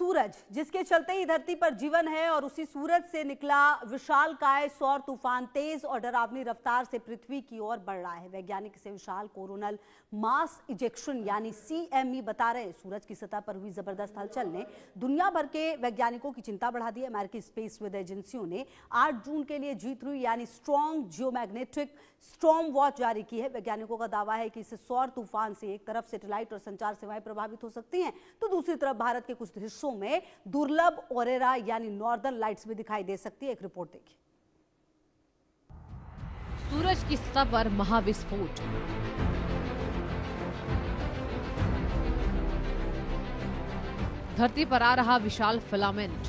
सूरज, जिसके चलते ही धरती पर जीवन है, और उसी सूरज से निकला विशालकाय सौर तूफान तेज और डरावनी रफ्तार से पृथ्वी की ओर बढ़ रहा है। वैज्ञानिक इसे विशाल कोरोनल मास इजेक्शन यानी CME बता रहे हैं। सूरज की सतह पर हुई जबरदस्त हलचल ने दुनिया भर के वैज्ञानिकों की चिंता बढ़ा दी है। अमेरिकी स्पेस वेदर एजेंसियों ने 8 जून के लिए G3 यानी स्ट्रॉन्ग जियोमैग्नेटिक स्टॉर्म वॉच जारी की है। वैज्ञानिकों का दावा है कि इस सौर तूफान से एक तरफ सैटेलाइट और संचार सेवाएं प्रभावित हो सकती हैं, तो दूसरी तरफ भारत के कुछ हिस्सों में दुर्लभ ऑरेरा यानी नॉर्दर्न लाइट्स भी दिखाई दे सकती है। एक रिपोर्ट देखिए। सूरज की सतह पर महाविस्फोट, धरती पर आ रहा विशाल फिलामेंट,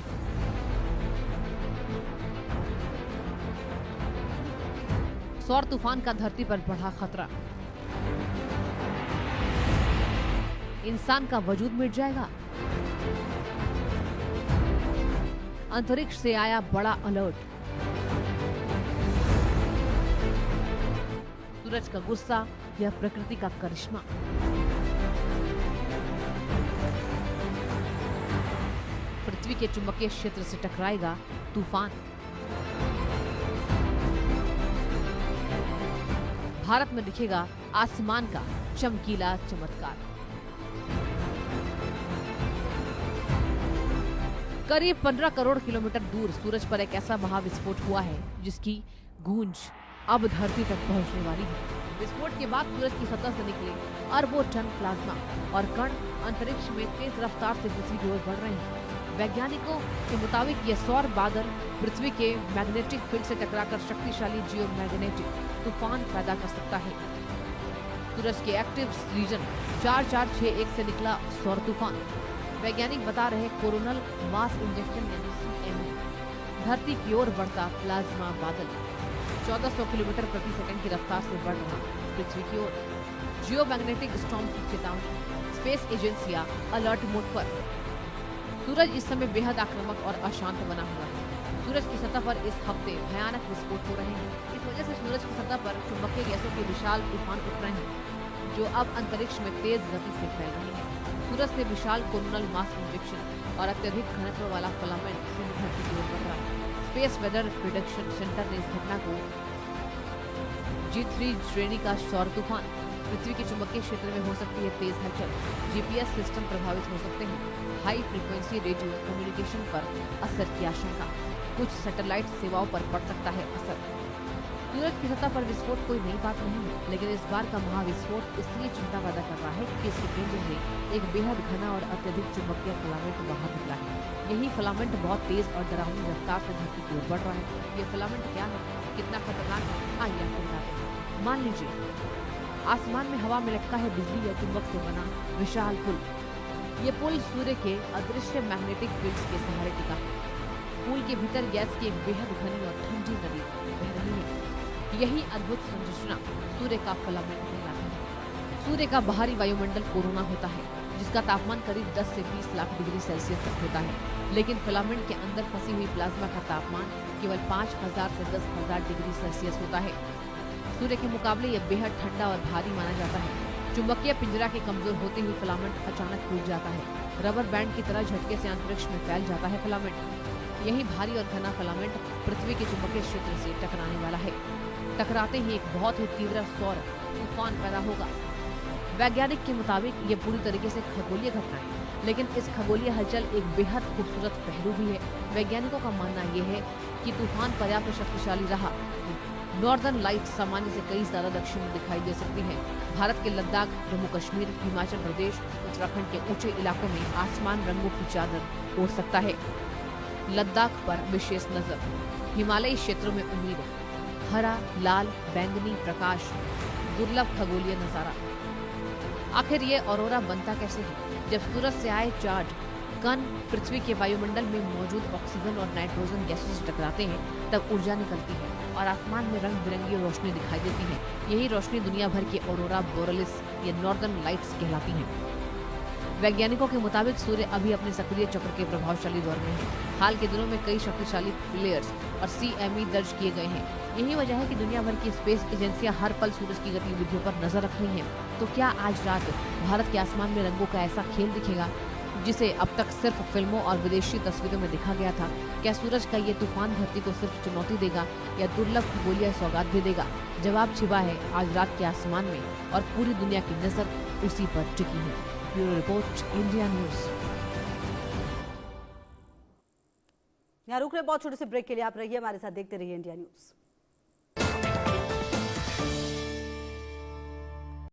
सौर तूफान का धरती पर बढ़ा खतरा, इंसान का वजूद मिट जाएगा, अंतरिक्ष से आया बड़ा अलर्ट, सूरज का गुस्सा या प्रकृति का करिश्मा। पृथ्वी के चुंबकीय क्षेत्र से टकराएगा तूफान। भारत में दिखेगा आसमान का चमकीला चमत्कार। करीब 15 करोड़ किलोमीटर दूर सूरज पर एक ऐसा महाविस्फोट हुआ है जिसकी गूंज अब धरती तक पहुंचने वाली है। विस्फोट के बाद सूरज की सतह से निकले अरबों टन प्लाज्मा और कण अंतरिक्ष में तेज रफ्तार से पृथ्वी की ओर बढ़ रहे हैं। वैज्ञानिकों के मुताबिक ये सौर बादल पृथ्वी के मैग्नेटिक फील्ड से टकराकर शक्तिशाली जियोमैग्नेटिक तूफान पैदा कर सकता है। सूरज के एक्टिव रीजन 4461 से निकला सौर तूफान, वैज्ञानिक बता रहे कोरोनल मास इंजेक्शन यानी CME, धरती की ओर बढ़ता प्लाज्मा बादल 1400 किलोमीटर प्रति सेकंड की रफ्तार से बढ़ रहा पृथ्वी की ओर। जियोमैग्नेटिक स्टॉर्म की चेतावनी, स्पेस एजेंसियां अलर्ट मोड पर। सूरज इस समय बेहद आक्रामक और अशांत बना हुआ है। सूरज की सतह पर इस हफ्ते भयानक विस्फोट हो रहे हैं। इस वजह से सूरज की सतह पर चुंबकीय गैसों के विशाल तूफान उठ रहे हैं जो अब अंतरिक्ष में तेज गति से फैल रहे हैं। सूरज से विशाल कोरोनल मास इंजेक्शन और अत्यधिक घनत्व वाला फिलामेंट सीधी धरती की ओर बढ़ रहा है। स्पेस वेदर प्रिडिक्शन सेंटर ने इस घटना को G3 श्रेणी का सौर तूफान, पृथ्वी के चुंबकीय क्षेत्र में हो सकती है तेज हलचल, GPS सिस्टम प्रभावित हो सकते हैं, हाई फ्रीक्वेंसी रेडियो कम्युनिकेशन पर असर की आशंका, कुछ सैटेलाइट सेवाओं पर पड़ सकता है असर। सूरज की सतह पर विस्फोट कोई नई बात नहीं है, लेकिन इस बार का महाविस्फोट इसलिए चिंता पैदा कर रहा है क्योंकि इसके केंद्र में एक बेहद घना और अत्यधिक चुंबकीय फिलामेंट बाहर निकला है। यही फिलामेंट बहुत तेज और डरावनी रफ्तार से धरती की ओर बढ़ रहा है। ये फिलामेंट क्या है, कितना खतरनाक है, आइए आपको बताते हैं। मान लीजिए आसमान में हवा में लटका है बिजली या चुंबक से बना विशाल पुल। ये पुल सूर्य के अदृश्य मैग्नेटिक फील्ड्स के सहारे टिका है। पुल के भीतर गैस की एक बेहद घनी और ठंडी नदी बह रही है। यही अद्भुत संरचना सूर्य का फिलामेंट कहलाता है। सूर्य का बाहरी वायुमंडल कोरोना होता है जिसका तापमान करीब 10 से 20 लाख डिग्री सेल्सियस तक होता है, लेकिन फिलामेंट के अंदर फंसी हुई प्लाज्मा का तापमान केवल 5000 से 10,000 डिग्री सेल्सियस होता है। सूर्य के मुकाबले यह बेहद ठंडा और भारी माना जाता है। चुंबकीय पिंजरा के कमजोर होते हुए फिलामेंट अचानक टूट जाता है। रबर बैंड की तरह झटके से अंतरिक्ष में फैल जाता है फिलामेंट। यही भारी और घना फिलामेंट पृथ्वी के चुंबकीय क्षेत्र से टकराने वाला है। टकराते ही एक बहुत ही तीव्र सौर तूफान पैदा होगा। वैज्ञानिक के मुताबिक ये पूरी तरीके से खगोलीय घटना है, लेकिन इस खगोलीय हलचल एक बेहद खूबसूरत पहलू भी है। वैज्ञानिकों का मानना यह है कि तूफान पर्याप्त शक्तिशाली रहा नॉर्दर्न लाइट्स सामान्य से कई ज्यादा दक्षिण में दिखाई दे सकती हैं। भारत के लद्दाख, जम्मू कश्मीर, हिमाचल प्रदेश, उत्तराखंड के ऊंचे इलाकों में आसमान रंगों की चादर ओढ़ सकता है। लद्दाख पर विशेष नजर, हिमालयी क्षेत्रों में उम्मीद, हरा, लाल, बैंगनी प्रकाश, दुर्लभ खगोलीय नजारा। आखिर ये ऑरोरा बनता कैसे है? जब सूरज से आए चार्ज कण पृथ्वी के वायुमंडल में मौजूद ऑक्सीजन और नाइट्रोजन गैसों से टकराते हैं तब ऊर्जा निकलती है और आसमान में रंग बिरंगी रोशनी दिखाई देती है। यही रोशनी दुनिया भर की ऑरोरा बोरेलिस या नॉर्दर्न लाइट्स कहलाती हैं। वैज्ञानिकों के मुताबिक सूर्य अभी अपने सक्रिय चक्र के प्रभावशाली दौर में है। हाल के दिनों में कई शक्तिशाली फ्लेयर्स और CME दर्ज किए गए हैं। यही वजह है कि दुनिया भर की स्पेस एजेंसियां हर पल सूरज की गतिविधियों पर नजर रख रही हैं। तो क्या आज रात भारत के आसमान में रंगों का ऐसा खेल दिखेगा जिसे अब तक सिर्फ फिल्मों और विदेशी तस्वीरों में दिखा गया था। क्या सूरज का ये तूफान धरती को सिर्फ चुनौती देगा या दुर्लभ खगोलीय सौगात भी देगा? जवाब छिपा है आज रात के आसमान में और पूरी दुनिया की नजर उसी पर टिकी है। Bureau report, India news. यहाँ रुक रहे बहुत छोटे से ब्रेक के लिए, आप रहिए हमारे साथ, देखते रहिए इंडिया न्यूज।